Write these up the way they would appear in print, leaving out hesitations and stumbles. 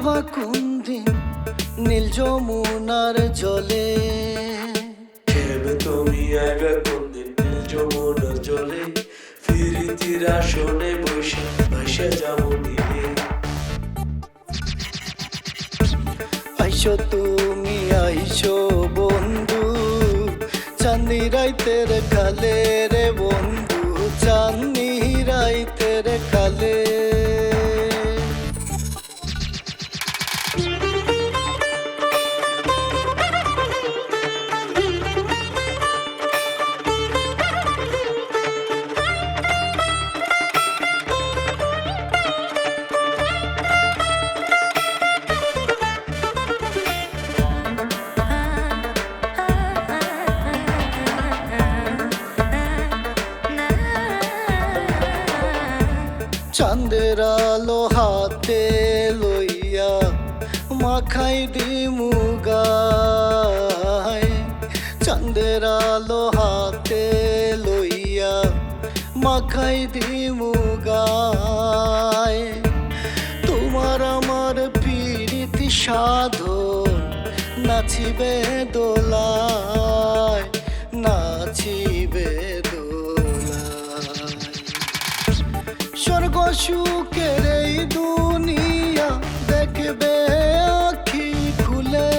আইবা কোনদিন নীল যমুনার জলে, খেবে তুমি আইবা কোনদিন নীল যমুনার জলে, ফিরিতির আসনে বসে ভাসে যাবো নীলে। আইসো তুমি আইসো বন্ধু, চাঁদনি রাইতের কালে রে বন্ধু, চাঁদনি রাইতের কালে। চাঁদের আলো হাতে লইয়া মাখাই দিমু গায়, চাঁদের আলো হাতে লইয়া মাখাই দিমু গায়। তোমার আমার প্রীতি সাধন নাচিবে দোলায়, নাচিবে দোলায়। স্বর্গ সুখের এই দুনিয়া দেখবে আখি খুলে,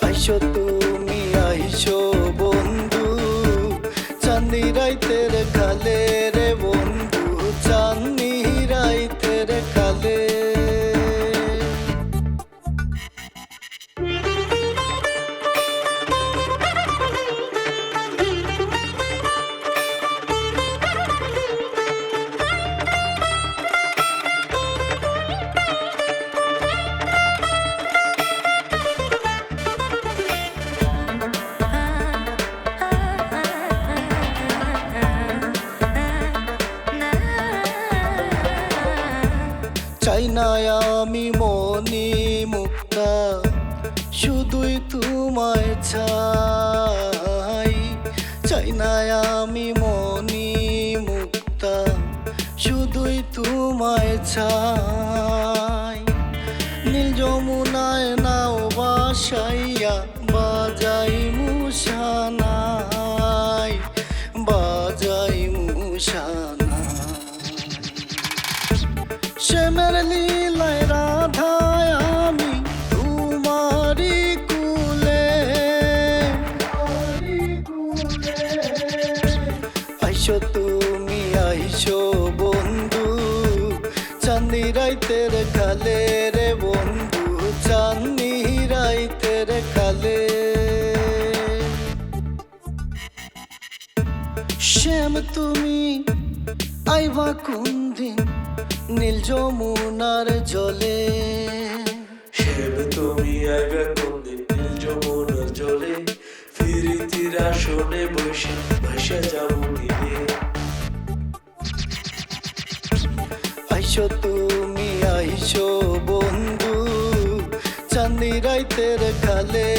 আইসো তুমি আইসো বন্ধু, চাঁদনি রাইতের কালে রে বন্ধু, চাঁদনি রাইতের কালে। চাই না আমি মনি মুক্তা, শুধুই তোমায় চাই। চাই না আমি মনি মুক্তা, শুধুই তোমায় চাই। নীল যমুনায় নাও বাসাইয়া বাজাই মুশানাই, বাজাই মুশানাই। শ্যামের লীলায় রাধায় আমি তোমারি কুলে, আইসো তুমি আইসো বন্ধু, চাঁদনি রাইতের কালে রে বন্ধু, চাঁদনি রাইতের কালে। শ্যাম তুমি আইবা কোনদিন নীল যমুনার জলে, খেবে তুমি আইবা কোনদিন নীল যমুনার জলে, ফিরিতির আসনে বসে ভাসে যাবো নীলে। আইসো তুমি আইসো বন্ধু, চাঁদনি রাইতের কালে